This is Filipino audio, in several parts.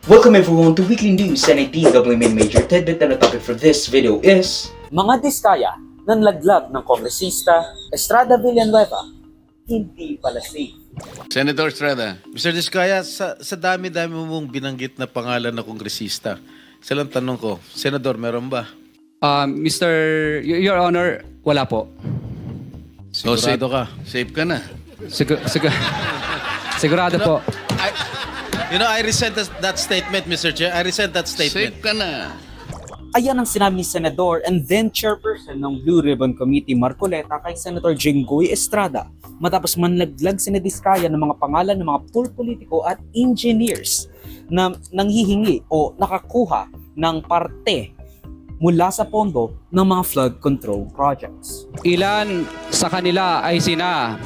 Welcome everyone to Weekly News and a DW Main Major tidbit, and the topic for this video is Mga diskaya ng laglag ng kongresista Estrada Villanueva hindi pala safe. Senator Estrada. Mr. Diskaya, sa dami-dami mong binanggit na pangalan na kongresista, isa lang tanong ko, Senador, meron ba? Your Honor, wala po. Sigurado ka? Safe ka na? Sigurado po. I resent that statement, Mr. Chair. I resent that statement. Safe ka na. Ayan ang sinabi ni Senador and then chairperson ng Blue Ribbon Committee Marcoleta kay Senator Jinggoy Estrada matapos manlaglag sinadiskaya ng mga pangalan ng mga politiko at engineers na nanghihingi o nakakuha ng parte mula sa pondo ng mga flood control projects. Ilan sa kanila ay sina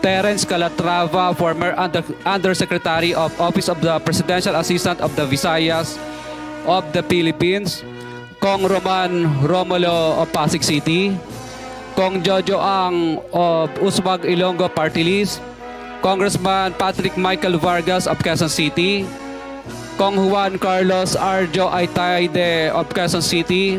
Terence Calatrava, former Undersecretary of Office of the Presidential Assistant of the Visayas of the Philippines, Kong Roman Romulo of Pasig City, Kong Jojo Ang of Uswag Ilonggo Party List, Congressman Patrick Michael Vargas of Quezon City, Kong Juan Carlos Arjo Aitayde of Quezon City,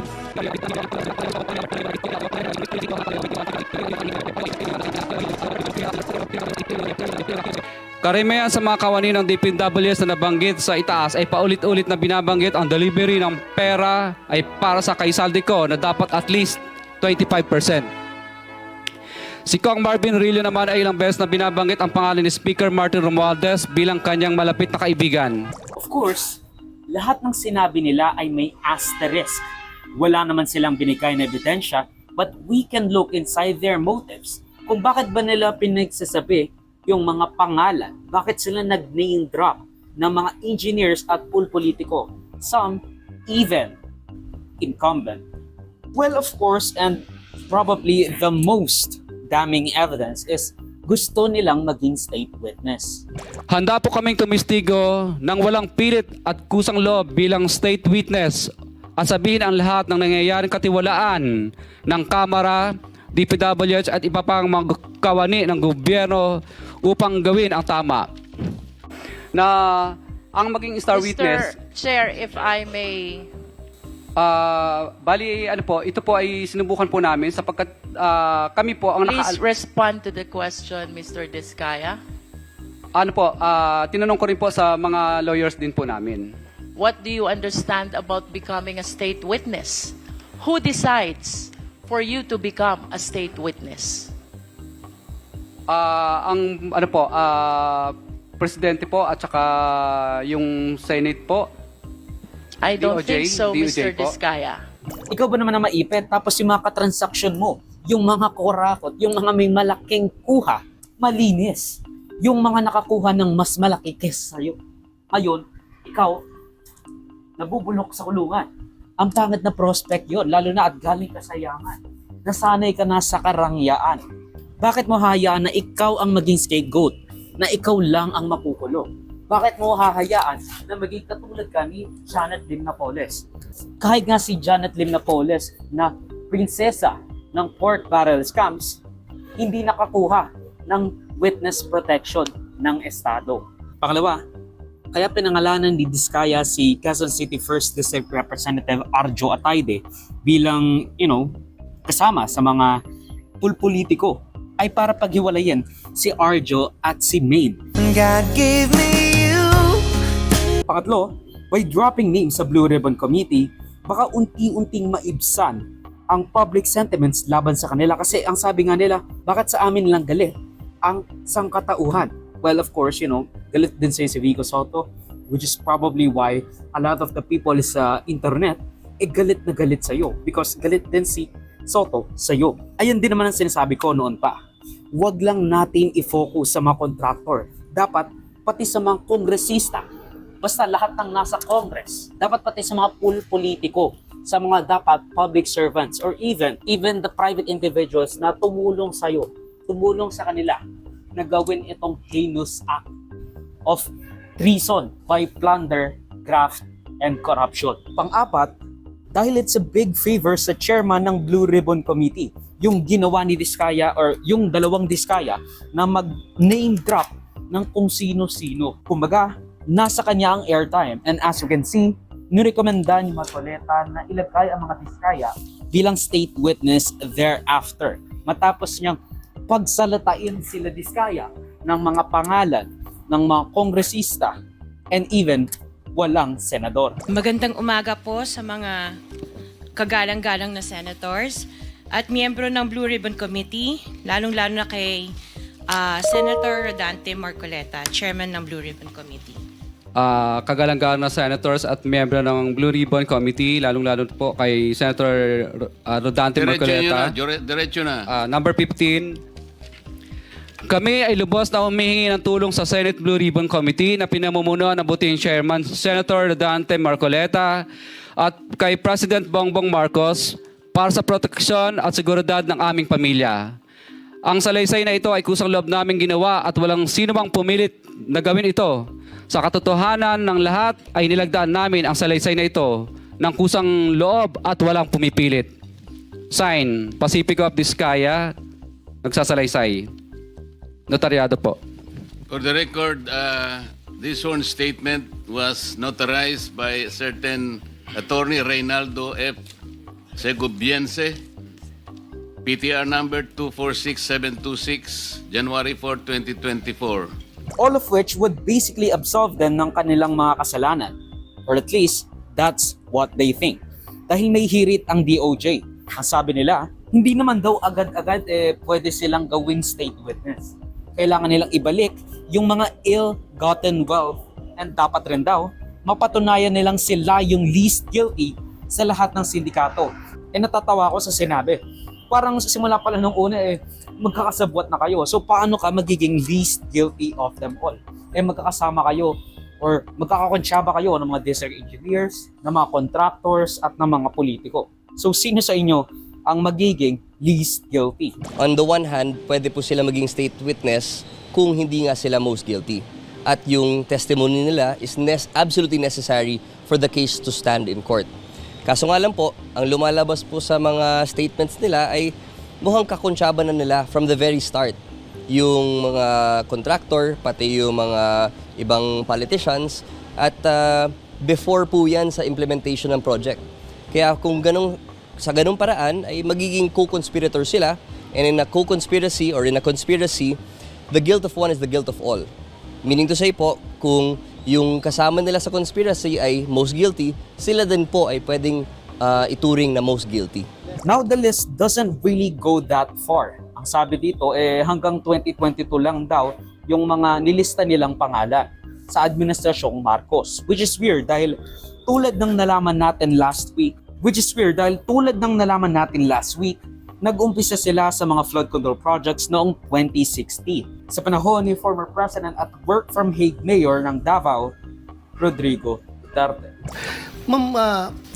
karamihan sa mga kawani ng DPWS na nabanggit sa itaas ay paulit-ulit na binabanggit ang delivery ng pera ay para sa kaisaldiko na dapat at least 25%. Si Kong Marvin Rillo naman ay ilang beses na binabanggit ang pangalan ni Speaker Martin Romualdez bilang kanyang malapit na kaibigan. Of course, lahat ng sinabi nila ay may asterisk. Wala naman silang binigay na ebidensya, but we can look inside their motives. Kung bakit ba nila pinagsasabi yung mga pangalan, bakit sila nag-name drop ng mga engineers at politiko, some even incumbent. Well, of course, and probably the most damning evidence is gusto nilang maging state witness. Handa po kaming tumistigo ng walang pilit at kusang loob bilang state witness at sabihin ang lahat ng nangyayaring katiwalaan ng Kamara, DPWH at iba pang mga kawani ng gobyerno upang gawin ang tama. Na ang maging star witness, Mr. Chair, if I may. bali ano po, ito po ay sinubukan po namin sapagkat kami po ang Please respond to the question, Mr. Diskaya. tinanong ko rin po sa mga lawyers din po namin. What do you understand about becoming a state witness? Who decides for you to become a state witness? Ang presidente po at saka yung Senate po. I don't DOJ, think so, DOJ Mr. po. Diskaya. Ikaw ba naman na maipit tapos yung mga katransaksyon mo, yung mga kurakot, yung mga may malaking kuha, malinis. Yung mga nakakuha ng mas malaki kesa sa'yo. Ngayon, ikaw, nabubulok sa kulungan. Ang pangit na prospect yon, lalo na at galing ka sa yaman. Nasanay ka na sa karangyaan. Bakit mo hayaan na ikaw ang maging scapegoat? Na ikaw lang ang makukulong? Bakit mo hahayaan na maging katulad ka ni Janet Lim Napoles? Kahit nga si Janet Lim Napoles na prinsesa ng pork barrel scams, hindi nakakuha ng witness protection ng Estado. Pangalawa, kaya pinangalanan ni Diskaya si Quezon City 1st District Representative Arjo Atayde bilang, kasama sa mga politiko ay para paghiwalayin si Arjo at si Maine. God gave me you. Pangatlo, by dropping names sa Blue Ribbon Committee, baka unti-unting maibsan ang public sentiments laban sa kanila kasi ang sabi nga nila, bakit sa amin lang galit ang sangkatauhan? Well, of course, galit din si Vico Soto, which is probably why a lot of the people sa internet galit na galit sa'yo because galit din si Soto sa'yo. Ayun din naman ang sinasabi ko noon pa. Huwag lang natin i-focus sa mga contractor. Dapat pati sa mga kongresista. Basta lahat ng nasa Congress. Dapat pati sa mga politiko, sa mga dapat public servants or even the private individuals na tumulong sa'yo, tumulong sa kanila na gawin itong heinous act of treason by plunder, graft, and corruption. Pang-apat, dahil it's a big favor sa chairman ng Blue Ribbon Committee, yung ginawa ni Diskaya or yung dalawang Diskaya na mag-name drop ng kung sino-sino. Kumbaga, nasa kanya ang airtime. And as you can see, nirekomenda ni Marcoleta na ilagay ang mga Diskaya bilang state witness thereafter. Matapos niyang pagsalatain sila Diskaya ng mga pangalan ng mga kongresista and even walang senador. Magandang umaga po sa mga kagalang-galang na senators at miyembro ng Blue Ribbon Committee, lalong-lalo na kay Senator Rodante Marcoleta, Chairman ng Blue Ribbon Committee. Kagalang-galang na senators at miyembro ng Blue Ribbon Committee, lalong-lalo po kay Senator Rodante Marcoleta. Diretso na. Number 15, kami ay lubos na humihingi ng tulong sa Senate Blue Ribbon Committee na pinamumunuan ng buting Chairman Senator Rodante Marcoleta at kay President Bongbong Marcos para sa proteksyon at seguridad ng aming pamilya. Ang salaysay na ito ay kusang loob namin ginawa at walang sino mang pumilit na gawin ito. Sa katotohanan ng lahat ay nilagdaan namin ang salaysay na ito ng kusang loob at walang pumipilit. Sign, Pacifico of Diskaya, nagsasalaysay. Notaryado po. For the record, this sworn statement was notarized by a certain Attorney Reynaldo F. Segubiense, PTR number 246726, January 4, 2024. All of which would basically absolve them ng kanilang mga kasalanan. Or at least, that's what they think. Dahil may hirit ang DOJ. Ang sabi nila, hindi naman daw agad-agad pwede silang gawing state witness. Kailangan nilang ibalik yung mga ill-gotten wealth and dapat rin daw mapatunayan nilang sila yung least guilty sa lahat ng sindikato. Natatawa ako sa sinabi. Parang simula pala nung una magkakasabwat na kayo. So paano ka magiging least guilty of them all? Magkakasama kayo or magkakakonsyaba kayo ng mga district engineers, ng mga contractors at ng mga politiko. So sino sa inyo ang magiging least guilty? On the one hand, pwede po sila maging state witness kung hindi nga sila most guilty. At yung testimony nila is absolutely necessary for the case to stand in court. Kaso nga lang po, ang lumalabas po sa mga statements nila ay mukhang kakonsyaba na nila from the very start. Yung mga contractor, pati yung mga ibang politicians, at before po yan sa implementation ng project. Kaya kung sa ganung paraan ay magiging co-conspirator sila, and in a co-conspiracy or in a conspiracy, the guilt of one is the guilt of all. Meaning to say po, kung yung kasama nila sa conspiracy ay most guilty, sila din po ay pwedeng ituring na most guilty. Now the list doesn't really go that far. Ang sabi dito hanggang 2022 lang daw yung mga nilista nilang pangalan sa administrasyong Marcos, which is weird dahil tulad ng nalaman natin last week, nag-umpisa sila sa mga flood control projects noong 2016 sa panahon ni former President at work from Hague Mayor ng Davao, Rodrigo Duterte. Ma'am,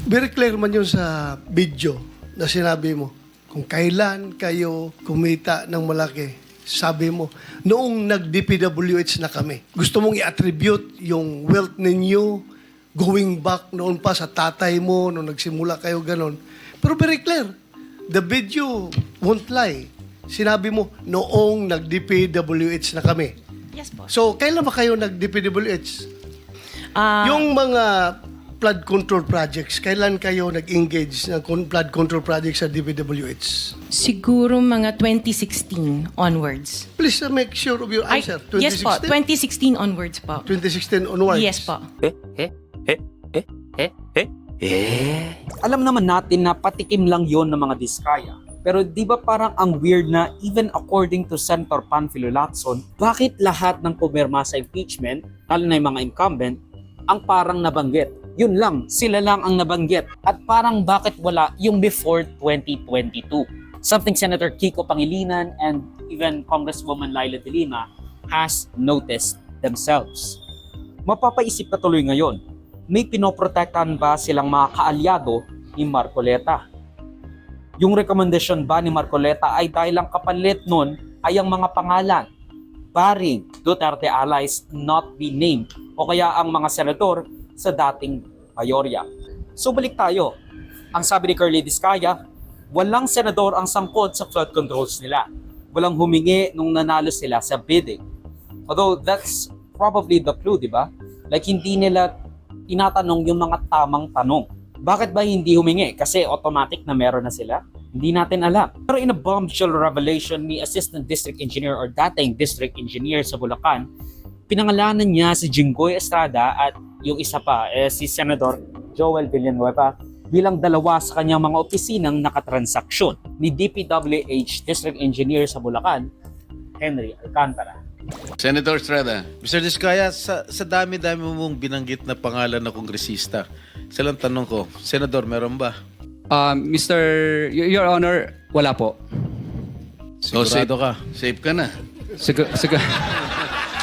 very clear man yun sa video na sinabi mo. Kung kailan kayo kumita ng malaki, sabi mo, noong nag-DPWH na kami, gusto mong i-attribute yung wealth ninyo going back noon pa sa tatay mo, noong nagsimula kayo ganon. Pero very clear, the video won't lie. Sinabi mo, noong nag-DPWH na kami. Yes po. So, kailan ba kayo nag-DPWH? Yung mga flood control projects, kailan kayo nag-engage ng flood control projects sa DPWH? Siguro mga 2016 onwards. Please make sure of your answer. Yes po, 2016 onwards po. 2016 onwards? Yes po. Alam naman natin na patikim lang yon ng mga Diskaya. Pero di ba parang ang weird na even according to Senator Panfilo Lacson, bakit lahat ng pumirma sa impeachment, lalo na yung mga incumbent, ang parang nabanggit? Yun lang, sila lang ang nabanggit. At parang bakit wala yung before 2022? Something Senator Kiko Pangilinan and even Congresswoman Laila De Lima has noticed themselves. Mapapaisip ka tuloy ngayon, may pinoprotektahan ba silang mga kaalyado ni Marcoleta? Yung rekomendasyon ba ni Marcoleta ay dahil ang kapalit nun ay ang mga pangalan, barring Duterte allies not be named o kaya ang mga senador sa dating mayorya. So balik tayo. Ang sabi ni Curly Diskaya, walang senador ang sangkot sa flood controls nila. Walang humingi nung nanalo sila sa bidding. Although that's probably the clue, di ba? Like hindi nila tinatanong yung mga tamang tanong. Bakit ba hindi humingi? Kasi automatic na meron na sila? Hindi natin alam. Pero in a bombshell revelation ni Assistant District Engineer or dating District Engineer sa Bulacan, pinangalanan niya si Jinggoy Estrada at yung isa pa, si Senador Joel Villanueva bilang dalawa sa kanyang mga opisinang nakatransaksyon ni DPWH District Engineer sa Bulacan, Henry Alcantara. Senator Estrada, Mr. Diskaya, sa dami-dami mong binanggit na pangalan na kongresista, sa lang tanong ko, Senador, meron ba? Your Honor, wala po. Sigurado ka? Safe ka na?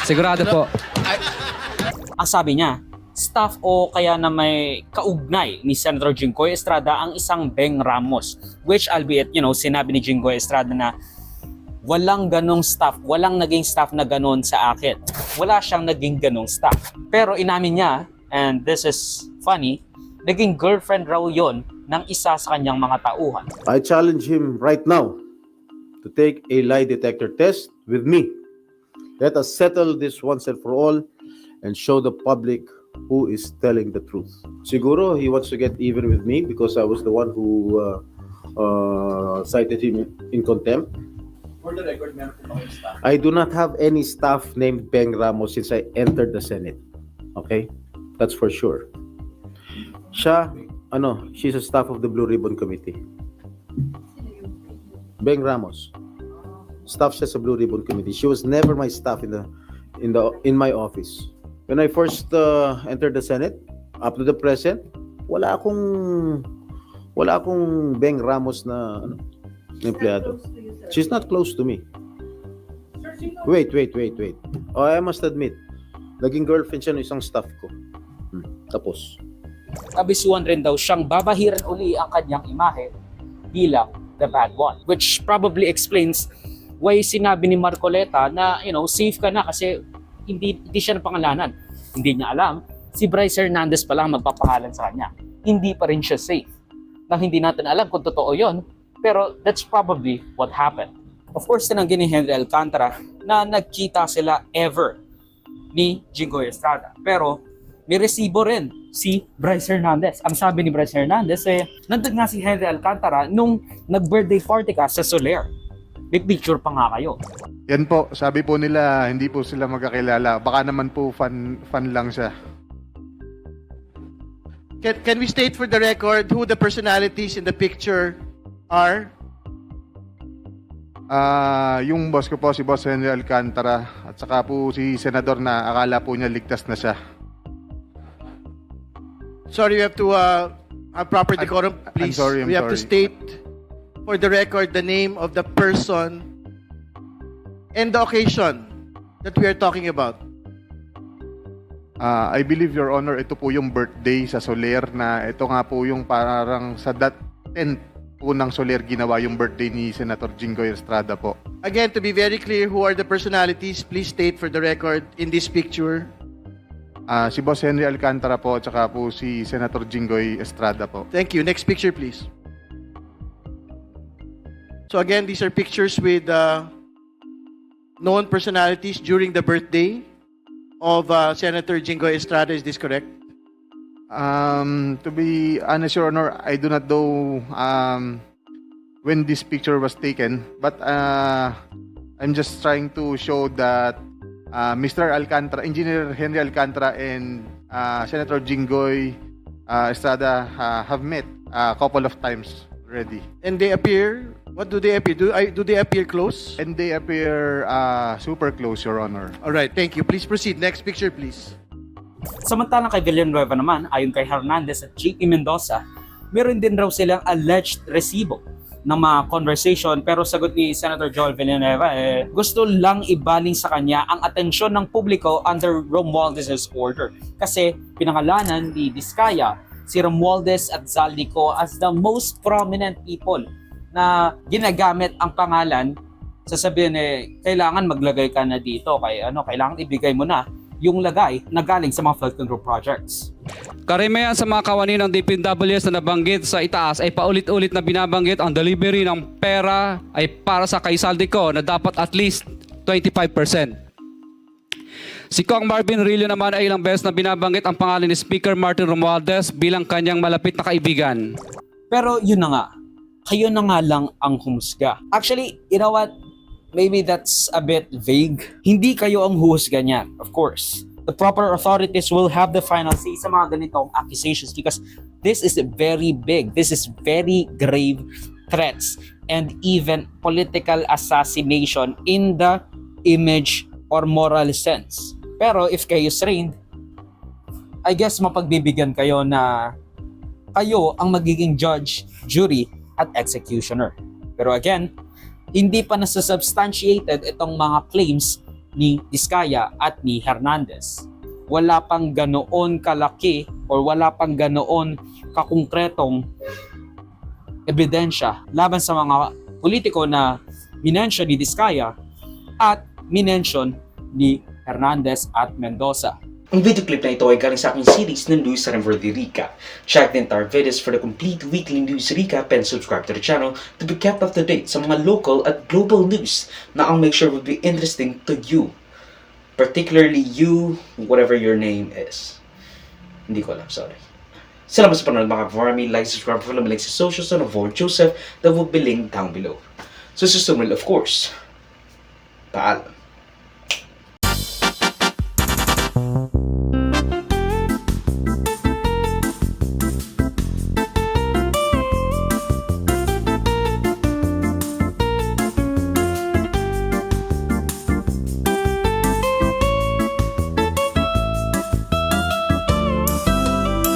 Sigurado po. Ang sabi niya, staff o kaya na may kaugnay ni Senator Jinggoy Estrada ang isang Beng Ramos, which albeit, sinabi ni Jinggoy Estrada na walang ganong staff, walang naging staff na ganon sa akin. Wala siyang naging ganong staff. Pero inamin niya, and this is funny, naging girlfriend raw yon ng isa sa kanyang mga tauhan. I challenge him right now to take a lie detector test with me. Let us settle this once and for all and show the public who is telling the truth. Siguro he wants to get even with me because I was the one who cited him in contempt. For the record, meron po ba kayong staff? I do not have any staff named Beng Ramos since I entered the Senate. Okay? That's for sure. She's a staff of the Blue Ribbon Committee. Beng Ramos. Staff siya sa Blue Ribbon Committee. She was never my staff in my office. When I first entered the Senate, up to the present, wala akong Beng Ramos na empleyado. She's not close to me. Wait. Oh, I must admit, naging girlfriend siya ng isang staff ko. Tapos. Kabisuhan rin daw siyang babahiran uli ang kanyang imahe bilang the bad one. Which probably explains why sinabi ni Marcoleta na, safe ka na kasi hindi siya napangalanan. Hindi niya alam, si Bryce Hernandez pa lang magpapangalan sa kanya. Hindi pa rin siya safe. Nang hindi natin alam kung totoo yon, pero that's probably what happened. Of course, tinanggi ni Henry Alcantara na nagkita sila ever ni Jinggoy Estrada. Pero may resibo rin si Bryce Hernandez. Ang sabi ni Bryce Hernandez, nandun nga si Henry Alcantara nung nag-birthday party ka sa Soler. May picture pa nga kayo. Yan po, sabi po nila hindi po sila magkakilala. Baka naman po fan lang siya. Can we state for the record who the personalities in the picture are? Yung boss ko po, si Boss Henry Alcantara, at saka po si Senador na akala po niya ligtas na siya. Sorry, we have to have proper decorum, please. I'm we have to sorry. state for the record the name of the person and the occasion that we are talking about. I believe, Your Honor, ito po yung birthday sa Soler na ito nga po yung parang sa 10th po ng Soler ginawa yung birthday ni Senator Jinggoy Estrada po. Again, to be very clear, who are the personalities? Please state for the record in this picture. Si Boss Henry Alcantara po at saka po si Senator Jinggoy Estrada po. Thank you. Next picture, please. So again, these are pictures with known personalities during the birthday of Senator Jinggoy Estrada. Is this correct? To be honest, Your Honor, I do not know when this picture was taken, but I'm just trying to show that Mr. Alcantara, Engineer Henry Alcantara, and Senator Jinggoy Estrada have met a couple of times already. And they appear. What do they appear? Do they appear close? And they appear super close, Your Honor. All right, thank you. Please proceed. Next picture, please. Samantalang kay Villanueva naman, ayon kay Hernandez at JP Mendoza, meron din raw silang alleged resibo ng mga conversation, pero sagot ni Senator Joel Villanueva, gusto lang ibaling sa kanya ang atensyon ng publiko under Romualdez's order. Kasi pinangalanan ni Diskaya si Romualdez at Zaldico as the most prominent people na ginagamit ang pangalan. Sasabihin kailangan maglagay ka na dito, kailangan ibigay mo na yung lagay na galing sa mga flood control projects. Karamihan sa mga kawani ng DPWH na nabanggit sa itaas ay paulit-ulit na binabanggit ang delivery ng pera ay para sa kay Zaldico na dapat at least 25%. Si Kong Marvin Rillo naman ay ilang beses na binabanggit ang pangalan ni Speaker Martin Romualdez bilang kanyang malapit na kaibigan. Pero yun na nga, kayo na nga lang ang humusga. Actually, you know what? Maybe that's a bit vague. Hindi kayo ang huhusga niyan, of course. The proper authorities will have the final say sa mga ganitong accusations because this is very big. This is very grave threats and even political assassination in the image or moral sense. Pero if kayo strained, I guess mapagbibigyan kayo na kayo ang magiging judge, jury, at executioner. Pero again, hindi pa nasa-substantiated itong mga claims ni Diskaya at ni Hernandez. Wala pang ganoon kalaki or wala pang ganoon kakongkretong ebidensya laban sa mga politiko na minention ni Diskaya at minention ni Hernandez at Mendoza. Ang video clip na ito ay galing sa aking series ng News and Verdirika. Check the entire videos for the complete weekly news recap and subscribe to the channel to be kept up to date sa mga local at global news na I'll make sure will be interesting to you. Particularly you, whatever your name is. Hindi ko alam, sorry. Salamat sa panonood mga kaparami. Like, subscribe, follow me like sa socials and avoid Joseph that will be linked down below. So susunod, of course. Paalam.